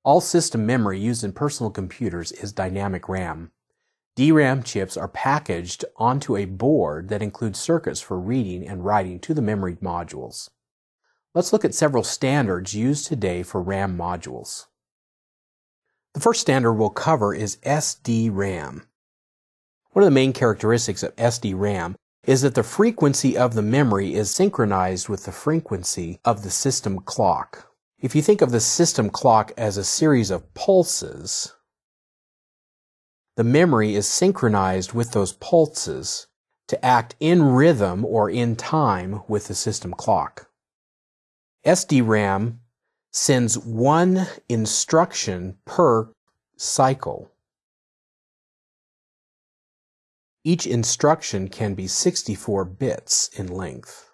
All system memory used in personal computers is dynamic RAM. DRAM chips are packaged onto a board that includes circuits for reading and writing to the memory modules. Let's look at several standards used today for RAM modules. The first standard we'll cover is SDRAM. One of the main characteristics of SDRAM is that the frequency of the memory is synchronized with the frequency of the system clock. If you think of the system clock as a series of pulses, the memory is synchronized with those pulses to act in rhythm or in time with the system clock. SDRAM sends one instruction per cycle. Each instruction can be 64 bits in length.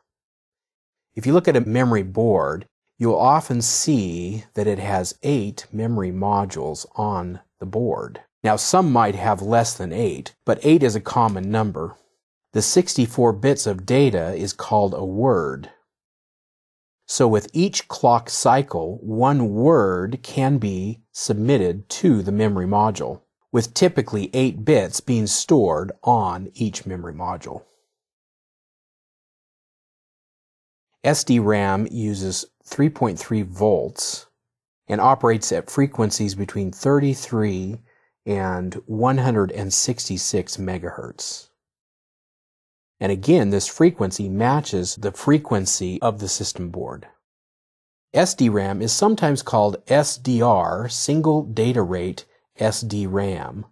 If you look at a memory board, you'll often see that it has 8 memory modules on the board. Now, some might have less than 8, but 8 is a common number. The 64 bits of data is called a word. So with each clock cycle, one word can be submitted to the memory module, with typically 8 bits being stored on each memory module. SDRAM uses 3.3 volts and operates at frequencies between 33 and 166 megahertz. And again, this frequency matches the frequency of the system board. SDRAM is sometimes called SDR, single data rate SDRAM,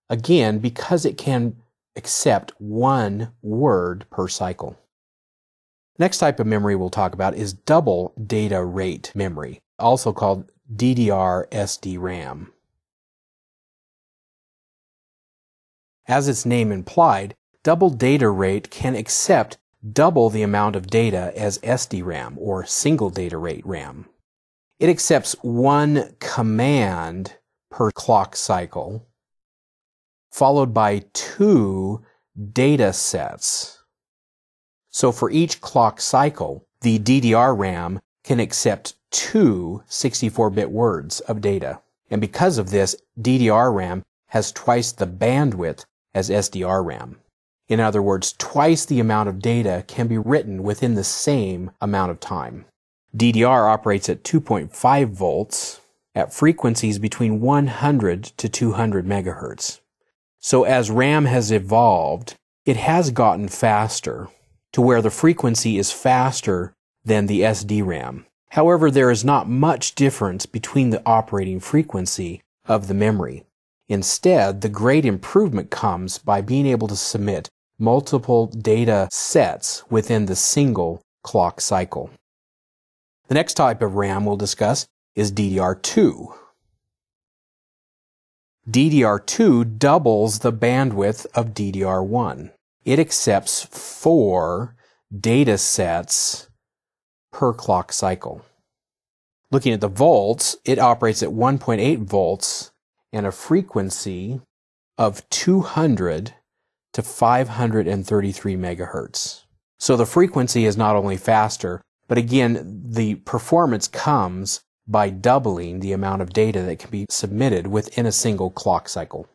again because it can accept one word per cycle. Next type of memory we'll talk about is double data rate memory, also called DDR SDRAM. As its name implied, double data rate can accept double the amount of data as SDRAM, or single data rate RAM. It accepts one command per clock cycle, followed by 2 data sets. So for each clock cycle, the DDR RAM can accept 2 64-bit words of data. And because of this, DDR RAM has twice the bandwidth as SDR RAM. In other words, twice the amount of data can be written within the same amount of time. DDR operates at 2.5 volts at frequencies between 100 to 200 megahertz. So as RAM has evolved, it has gotten faster to where the frequency is faster than the SDRAM. However, there is not much difference between the operating frequency of the memory. Instead, the great improvement comes by being able to submit multiple data sets within the single clock cycle. The next type of RAM we'll discuss is DDR2. DDR2 doubles the bandwidth of DDR1. It accepts 4 data sets per clock cycle. Looking at the volts, it operates at 1.8 volts and a frequency of 200 to 533 megahertz. So the frequency is not only faster, but again, the performance comes by doubling the amount of data that can be submitted within a single clock cycle.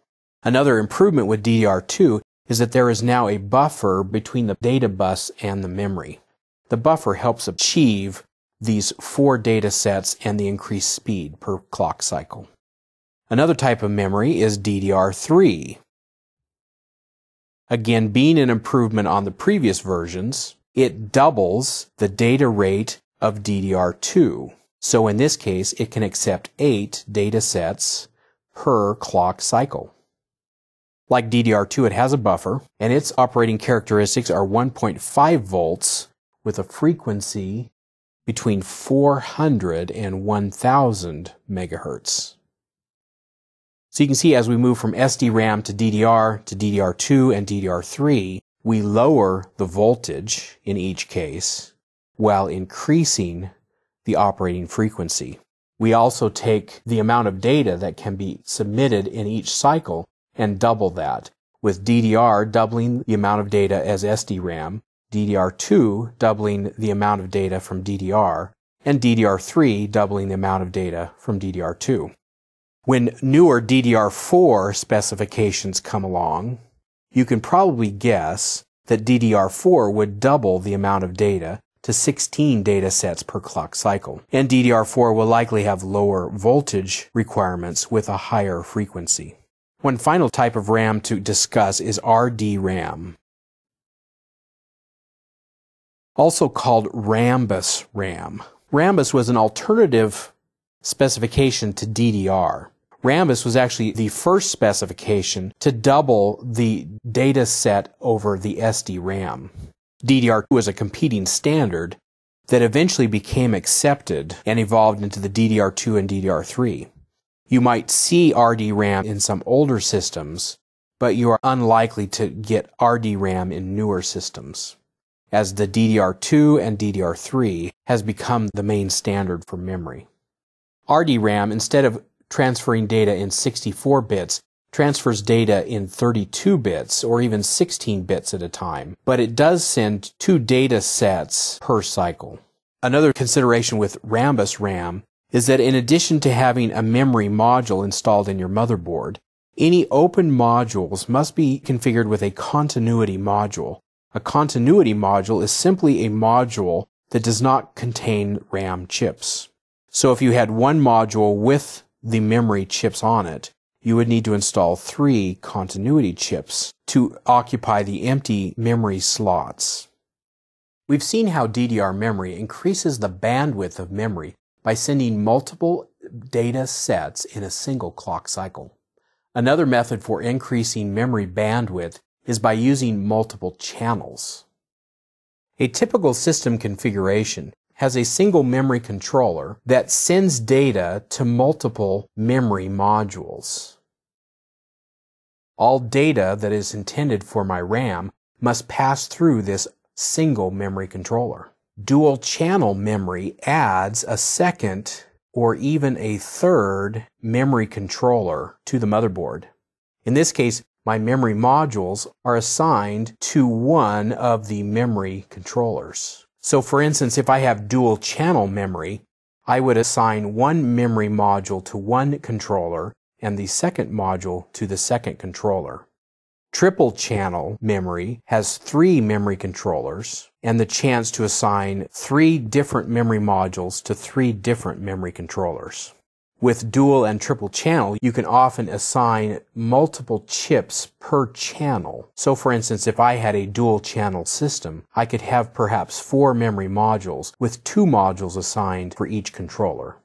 Another improvement with DDR2 is that there is now a buffer between the data bus and the memory. The buffer helps achieve these 4 data sets and the increased speed per clock cycle. Another type of memory is DDR3. Again, being an improvement on the previous versions, it doubles the data rate of DDR2. So in this case, it can accept 8 data sets per clock cycle. Like DDR2, it has a buffer, and its operating characteristics are 1.5 volts with a frequency between 400 and 1000 megahertz. So you can see as we move from SDRAM to DDR2 and DDR3, we lower the voltage in each case while increasing the operating frequency. We also take the amount of data that can be submitted in each cycle and double that, with DDR doubling the amount of data as SDRAM, DDR2 doubling the amount of data from DDR, and DDR3 doubling the amount of data from DDR2. When newer DDR4 specifications come along, you can probably guess that DDR4 would double the amount of data to 16 data sets per clock cycle, and DDR4 will likely have lower voltage requirements with a higher frequency. One final type of RAM to discuss is RDRAM, also called Rambus RAM. Rambus was an alternative specification to DDR. Rambus was actually the first specification to double the data set over the SDRAM. DDR2 was a competing standard that eventually became accepted and evolved into the DDR2 and DDR3. You might see RDRAM in some older systems, but you are unlikely to get RDRAM in newer systems, as the DDR2 and DDR3 has become the main standard for memory. RDRAM, instead of transferring data in 64 bits, transfers data in 32 bits or even 16 bits at a time, but it does send 2 data sets per cycle. Another consideration with Rambus RAM is that in addition to having a memory module installed in your motherboard, any open modules must be configured with a continuity module. A continuity module is simply a module that does not contain RAM chips. So if you had one module with the memory chips on it, you would need to install 3 continuity chips to occupy the empty memory slots. We've seen how DDR memory increases the bandwidth of memory by sending multiple data sets in a single clock cycle. Another method for increasing memory bandwidth is by using multiple channels. A typical system configuration has a single memory controller that sends data to multiple memory modules. All data that is intended for my RAM must pass through this single memory controller. Dual channel memory adds a second or even a third memory controller to the motherboard. In this case, my memory modules are assigned to one of the memory controllers. So for instance, if I have dual channel memory, I would assign one memory module to one controller and the second module to the second controller. Triple channel memory has 3 memory controllers and the chance to assign 3 different memory modules to 3 different memory controllers. With dual and triple channel, you can often assign multiple chips per channel. So for instance, if I had a dual channel system, I could have perhaps 4 memory modules with 2 modules assigned for each controller.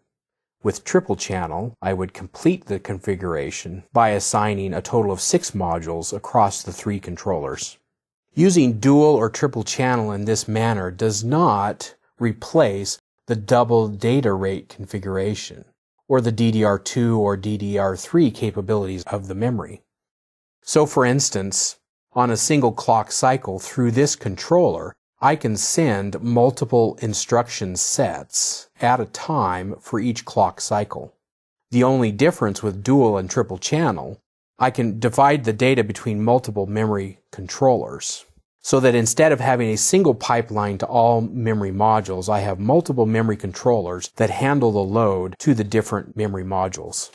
With triple channel, I would complete the configuration by assigning a total of 6 modules across the 3 controllers. Using dual or triple channel in this manner does not replace the double data rate configuration or the DDR2 or DDR3 capabilities of the memory. So for instance, on a single clock cycle through this controller, I can send multiple instruction sets at a time for each clock cycle. The only difference with dual and triple channel, I can divide the data between multiple memory controllers, so that instead of having a single pipeline to all memory modules, I have multiple memory controllers that handle the load to the different memory modules.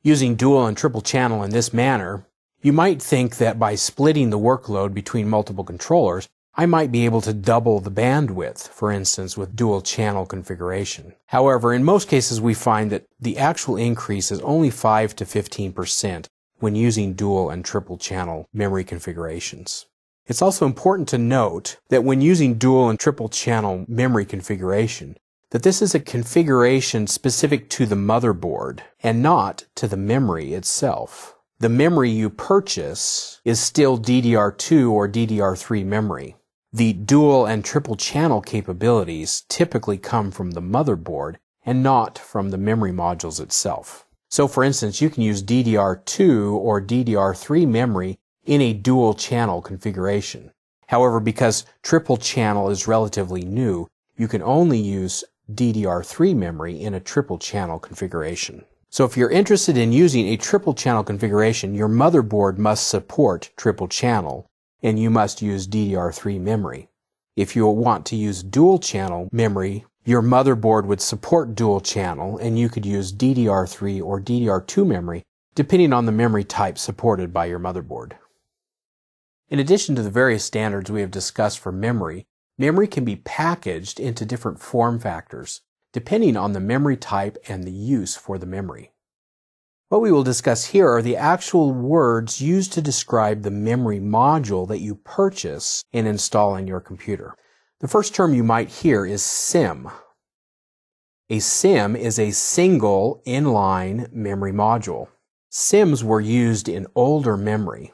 Using dual and triple channel in this manner, you might think that by splitting the workload between multiple controllers, I might be able to double the bandwidth, for instance, with dual channel configuration. However, in most cases we find that the actual increase is only 5 to 15% when using dual and triple channel memory configurations. It's also important to note that when using dual and triple channel memory configuration, that this is a configuration specific to the motherboard and not to the memory itself. The memory you purchase is still DDR2 or DDR3 memory. The dual and triple channel capabilities typically come from the motherboard and not from the memory modules itself. So for instance, you can use DDR2 or DDR3 memory in a dual channel configuration. However, because triple channel is relatively new, you can only use DDR3 memory in a triple channel configuration. So if you're interested in using a triple channel configuration, your motherboard must support triple channel, and you must use DDR3 memory. If you want to use dual channel memory, Your motherboard would support dual channel, and you could use DDR3 or DDR2 memory, depending on the memory type supported by your motherboard. In addition to the various standards we have discussed for memory, memory can be packaged into different form factors, depending on the memory type and the use for the memory. What we will discuss here are the actual words used to describe the memory module that you purchase and install in your computer. The first term you might hear is SIM. A SIM is a single inline memory module. SIMs were used in older memory.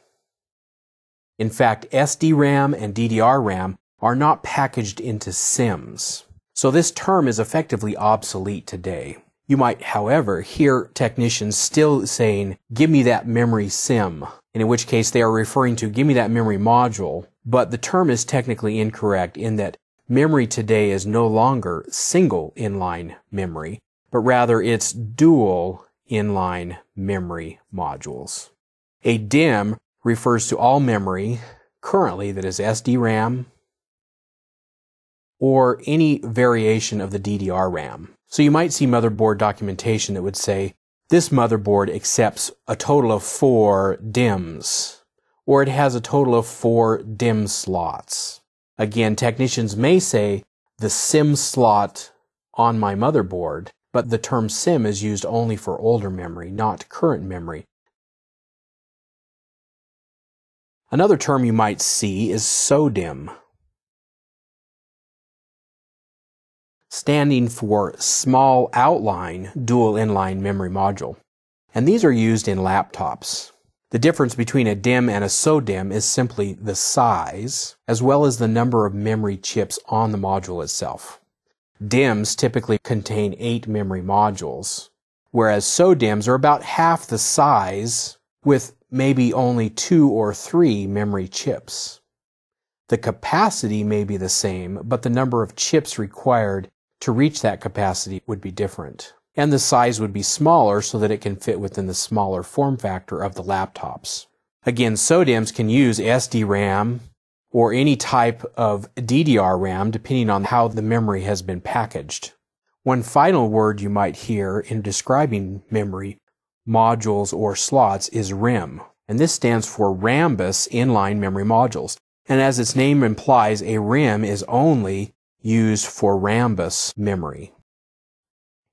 In fact, SDRAM and DDRRAM are not packaged into SIMs, so this term is effectively obsolete today. You might, however, hear technicians still saying, "Give me that memory SIM," in which case they are referring to "give me that memory module," but the term is technically incorrect in that memory today is no longer single inline memory, but rather it's dual inline memory modules. A DIMM refers to all memory currently that is SDRAM or any variation of the DDRRAM. So you might see motherboard documentation that would say, this motherboard accepts a total of 4 DIMMs, or it has a total of 4 DIMM slots. Again, technicians may say the SIM slot on my motherboard, but the term SIM is used only for older memory, not current memory. Another term you might see is SODIMM, standing for Small Outline Dual Inline Memory Module. And these are used in laptops. The difference between a DIMM and a SODIMM is simply the size, as well as the number of memory chips on the module itself. DIMMs typically contain 8 memory modules, whereas SODIMMs are about half the size, with maybe only 2 or 3 memory chips. The capacity may be the same, but the number of chips required to reach that capacity would be different. And the size would be smaller so that it can fit within the smaller form factor of the laptops. Again, SODIMMs can use SDRAM or any type of DDRRAM depending on how the memory has been packaged. One final word you might hear in describing memory modules or slots is RAM, and this stands for Rambus Inline Memory Modules. And as its name implies, a RAM is only used for Rambus memory.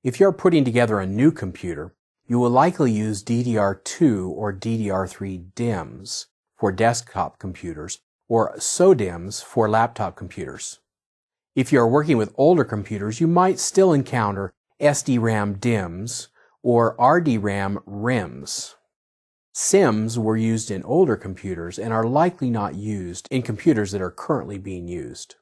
If you're putting together a new computer, you will likely use DDR2 or DDR3 DIMMs for desktop computers or SODIMMs for laptop computers. If you are working with older computers, you might still encounter SDRAM DIMMs or RDRAM RIMs. SIMs were used in older computers and are likely not used in computers that are currently being used.